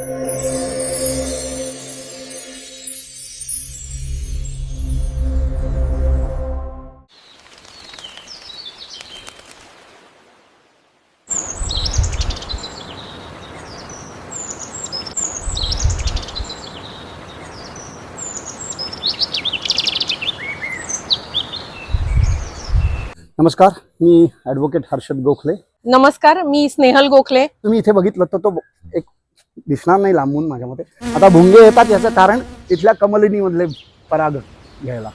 नमस्कार, मी ॲडव्होकेट हर्षद गोखले. नमस्कार, मी स्नेहल गोखले. तुम्ही इथे बघितलं तर तो एक दिसणार नाही लांबून माझ्या मते. आता भुंगे येतात याचं कारण इथल्या कमलिनीमधले पराग घ्यायला.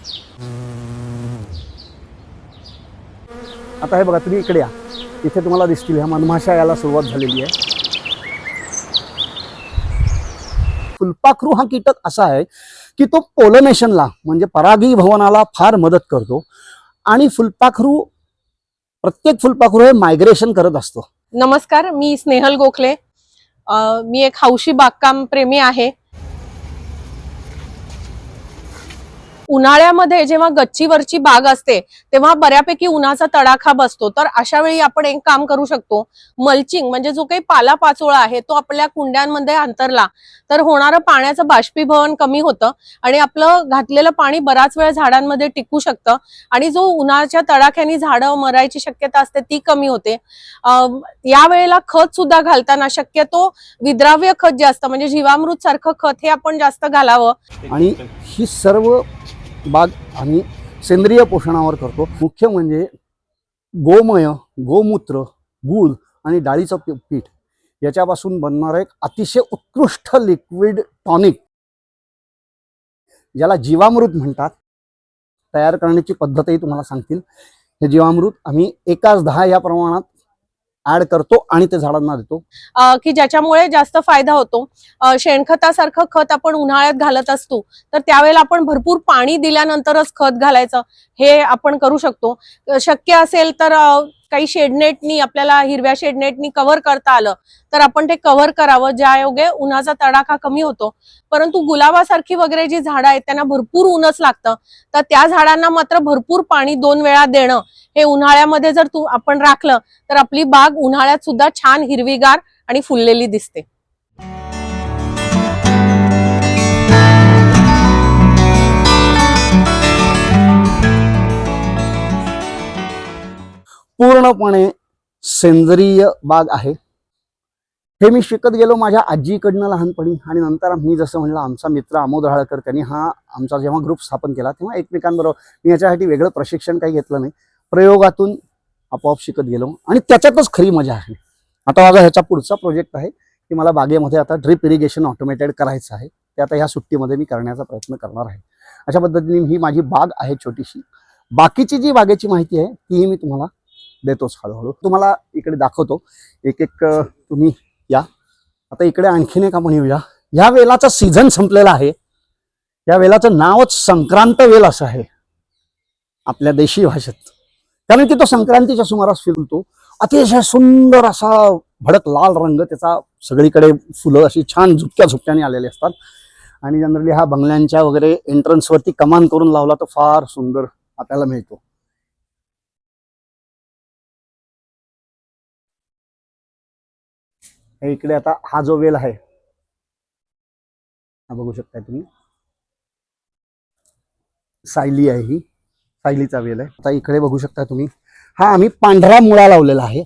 आता हे बघा, तुम्ही इकडे या, इथे तुम्हाला दिसतील ह्या मधमाशा यायला सुरुवात झालेली आहे. फुलपाखरू हा कीटक असा आहे की तो पोलिनेशनला म्हणजे परागीभवनाला फार मदत करतो आणि प्रत्येक फुलपाखरू हे मायग्रेशन करत असतो. नमस्कार, मी स्नेहल गोखले. मी एक हौशी बागकाम प्रेमी आहे. उन्हाळ्यामध्ये जेव्हा गच्चीवरची बाग असते तेव्हा बऱ्यापैकी उन्हाचा तडाखा बसतो. तर अशा वेळी आपण एक काम करू शकतो, मल्चिंग म्हणजे जो काही पालापाचोळा आहे तो आपल्या कुंड्यांमध्ये अंतरला तर होणारं पाण्याचं बाष्पीभवन कमी होतं आणि आपलं घातलेलं पाणी बराच वेळ झाडांमध्ये टिकू शकतं आणि जो उन्हाच्या तडाख्याने झाडं मरायची शक्यता असते ती कमी होते. या वेळेला खत सुद्धा घालताना शक्यतो विद्राव्य खत जास्त म्हणजे जीवामृत सारखं खत हे आपण जास्त घालावं. आणि ही सर्व बाग आम्ही सेंद्रिय पोषणावर करतो. मुख्य म्हणजे गोमय, गोमूत्र, गूळ आणि डाळीचं पीठ याच्यापासून बनणारं एक अतिशय उत्कृष्ट लिक्विड टॉनिक ज्याला जीवामृत म्हणतात. तयार करण्याची पद्धतही तुम्हाला सांगतील. हे जीवामृत आम्ही 1:10 या प्रमाणात ऍड करतो आणि ते झाडांना देतो की ज्याच्यामुळे जास्त फायदा होतो. शेणखतासारखं खत आपण उन्हाळ्यात घालत असतो तर त्यावेळेला आपण भरपूर पाणी दिल्यानंतरच खत घालायचं हे आपण करू शकतो. शक्य असेल तर काही शेडनेटनी आपल्याला हिरव्या शेडनेटनी कव्हर करता आलं तर आपण ते कव्हर करावं, ज्यायोगे उन्हाचा तडाखा कमी होतो. परंतु गुलाबासारखी वगैरे जी झाडं आहेत त्यांना भरपूर ऊनच लागतं, तर त्या झाडांना मात्र भरपूर पाणी 2 वेळा देणं हे उन्हाळ्यामध्ये जर आपण राखलं तर आपली बाग उन्हाळ्यात सुद्धा छान हिरवीगार आणि फुललेली दिसते. पूर्णपणे सेंद्रिय बाग आहे. हे मी शिकत गेलो माझ्या आजीकडनं लहानपणी आणि नंतर मी जसं म्हणलं आमचा मित्र आमोद राळकर त्यांनी हा आमचा जेव्हा ग्रुप स्थापन केला तेव्हा एकमेकांबरोबर मी याच्यासाठी वेगळं प्रशिक्षण काही घेतलं नाही, प्रयोगातून आपोआप शिकत गेलो आणि त्याच्यातच खरी मजा आहे. आता माझा ह्याचा पुढचा प्रोजेक्ट आहे की मला बागेमध्ये आता ड्रिप इरिगेशन ऑटोमेटेड करायचं आहे. ते आता ह्या सुट्टीमध्ये मी करण्याचा प्रयत्न करणार आहे. अशा पद्धतीने ही माझी बाग आहे छोटीशी. बाकीची जी बागेची माहिती आहे तीही मी तुम्हाला देतोच हळूहळू. तुम्हाला इकडे दाखवतो एक एक. तुम्ही या आता इकडे आणखीन एक आपण येऊया. या वेलाचा सीझन संपलेला आहे. या वेलाचं नावच संक्रांत वेल असं आहे आपल्या देशी भाषेत, कारण की तो संक्रांतीच्या सुमारास फिरतो. अतिशय सुंदर असा भडक लाल रंग त्याचा, सगळीकडे फुलं अशी छान झुपक्या झुपक्याने आलेले असतात आणि जनरली हा बंगल्यांच्या वगैरे एंट्रन्सवरती कमान करून लावला तर फार सुंदर आपल्याला मिळतो. हे इकडे आता हा जो वेल आहे हा बघू शकताय तुम्ही, सायली आहे, ही सायलीचा वेल आहे. आता इकडे बघू शकता तुम्ही, हा आम्ही पांढरा मुळा लावलेला आहे.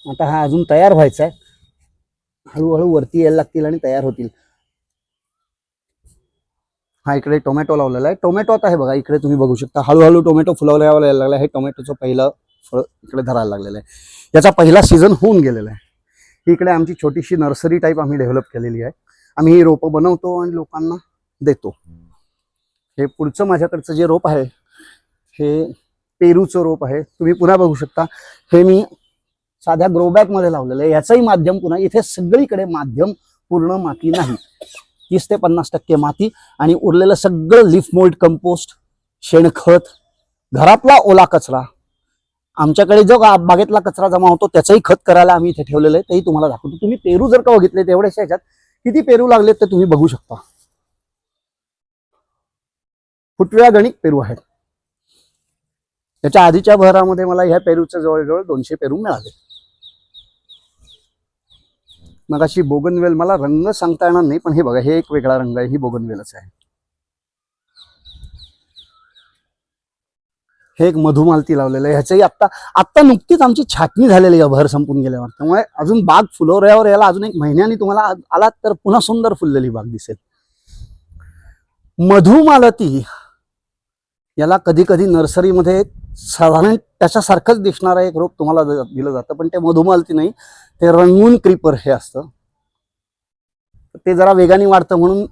आता हा अजून तयार व्हायचा आहे, हळूहळू वरती यायला लागतील आणि तयार होतील. हा इकडे टोमॅटो लावलेला आहे. टोमॅटो आता हे बघा इकडे तुम्ही बघू शकता हळूहळू टोमॅटो फुलावला यायला लागला. हे टोमॅटोचं पहिलं फळ इकडे धरायला लागलेलं आहे. याचा पहिला सीझन होऊन गेलेला आहे. इकडे आमची छोटीशी नर्सरी टाईप आम्ही डेव्हलप केलेली आहे. आम्ही ही रोपं बनवतो आणि लोकांना देतो. हे पुढचं माझ्याकडचं जे रोप आहे हे पेरूचं रोप आहे. तुम्ही पुन्हा बघू शकता हे मी साध्या ग्रोबॅग मध्ये लावलेलं आहे. याचंही माध्यम पुन्हा इथे सगळीकडे माध्यम पूर्ण माती नाही, 30 ते 50% माती आणि उरलेलं सगळं लिफ मोल्ड कंपोस्ट, शेणखत, घरातला ओला कचरा, आमच्याकडे जो बागेतला कचरा जमा होतो त्याचंही खत करायला आम्ही इथे ठेवलेलं आहे. तेही तुम्हाला दाखवतो. तुम्ही पेरू जर का बघितले तेवढ्याशा ह्याच्यात किती पेरू लागलेत ते तुम्ही बघू शकता. फुटव्या गणिक पेरू आहेत. त्याच्या आधीच्या बहरामध्ये मला ह्या पेरूच्या जवळजवळ 200 पेरू मिळाले. मगाशी बोगनवेल, मला रंग सांगता येणार नाही, पण हे बघा, हे एक वेगळा रंग आहे, ही बोगनवेलच आहे. हे एक मधुमालती लावलेलं आहे, ह्याचंही आत्ता नुकतीच आमची छाटणी झालेली आहे भर संपून गेल्यावर, त्यामुळे अजून बाग फुलोऱ्यावर यायला अजून 1 महिन्याने तुम्हाला आलात तर पुन्हा सुंदर फुललेली बाग दिसेल. मधुमालती याला कधी कधी नर्सरीमध्ये साधारण त्याच्यासारखंच दिसणारं एक रोप तुम्हाला दिलं जातं, पण ते मधुमालती नाही, ते रंगून क्रीपर हे असतं. ते जरा वेगाने वाढतं म्हणून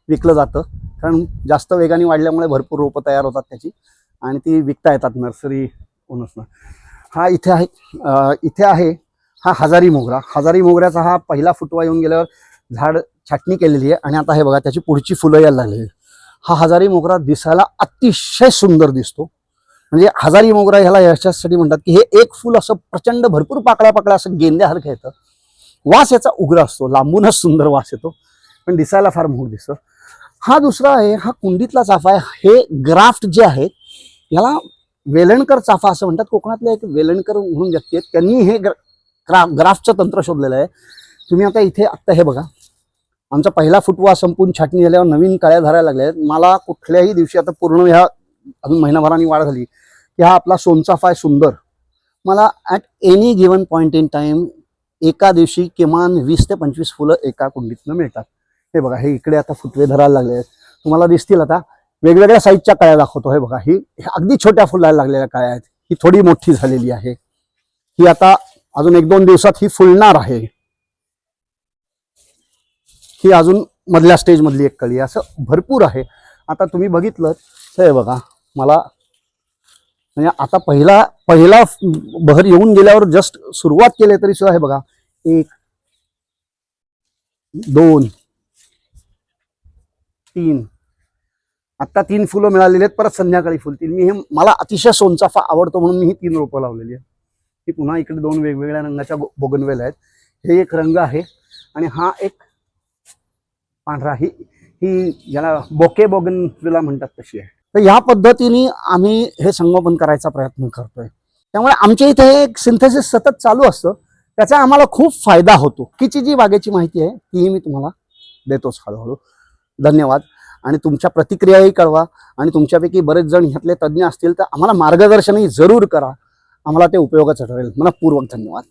विकलं जातं, कारण जास्त वेगाने वाढल्यामुळे भरपूर रोपं तयार होतात त्याची आणि ती विकता येतात नर्सरी ओनर्सना. हा इथे आहे हा हजारी मोगरा. हजारी मोगऱ्याचा हा पहिला फुटवा येऊन गेल्यावर झाड छाटणी केलेली आहे आणि आता हे बघा त्याची पुढची फुलं यायला लागलेली. हा हजारी मोगरा दिसायला अतिशय सुंदर दिसतो. म्हणजे हजारी मोगरा ह्याला याच्यासाठी म्हणतात की हे एक फुल असं प्रचंड भरपूर पाकळ्या असं गेंद्यासारखं येतं. वास याचा उग्र असतो, लांबूनच सुंदर वास येतो, पण दिसायला फार मोहक दिसतो. हा दुसरा आहे, हा कुंडीतला चाफा आहे. हे ग्राफ्ट जे आहे याला वेलणकर चाफा असं म्हणतात. कोकणातले एक वेलणकर म्हणून व्यक्ती आहेत, त्यांनी हे ग्राफ्टचं तंत्र शोधलेलं आहे. तुम्ही आता हे बघा, आमचा पहिला फुटवा संपून छाटणी झाल्यावर नवीन काळ्या धरायला लागल्या आहेत. मला कुठल्याही दिवशी, आता पूर्ण ह्या अजून महिनाभराने वाढ झाली की हा आपला सोनचाफा आहे सुंदर, मला at any given point in time एका दिवशी किमान 20 ते 25 फुलं एका कुंडीतनं मिळतात. हे बघा, हे इकडे आता फुटवे धरायला लागले आहेत, तुम्हाला दिसतील. आता वेगवेगळ्या साईजच्या कळ्या दाखवतो. हे बघा, ही अगदी छोट्या फुलायला लागलेल्या कळ्या आहेत, ही थोडी मोठी झालेली आहे, ही आता अजून 1-2 दिवसात ही फुलणार आहे. ही अजून मधल्या स्टेज मधली एक कळी, असं भरपूर आहे. आता तुम्ही बघितलं तर हे बघा, मला म्हणजे आता पहिला बहर येऊन गेल्यावर जस्ट सुरुवात केली तरी सुद्धा हे बघा, 1 2 3 आता 3 फुलं मिळालेली आहेत. परत संध्याकाळी फुलतील. मला अतिशय सोनचाफा आवडतो म्हणून मी ही 3 रोपं लावलेली आहेत. ही पुन्हा इकडे 2 वेगवेगळ्या रंगाच्या बोगनवेल आहेत. हे एक रंग आहे आणि हा एक पांढरा, ही ज्याला बोके बोगनविला म्हणतात तशी आहे. तर ह्या पद्धतीने आम्ही हे संगोपन करायचा प्रयत्न करतोय. त्यामुळे आमच्या इथे एक सिंथेसिस सतत चालू असतं, त्याचा आम्हाला खूप फायदा होतो. बाकीची जी बागेची माहिती आहे तीही मी तुम्हाला देतोच हळूहळू. धन्यवाद. आणि तुमच्या प्रतिक्रियाही कळवा, आणि तुमच्यापैकी बरेच जण ह्यातले तज्ज्ञ असतील तर आम्हाला मार्गदर्शनही जरूर करा, आम्हाला ते उपयोगाचं ठरेल. मनःपूर्वक धन्यवाद.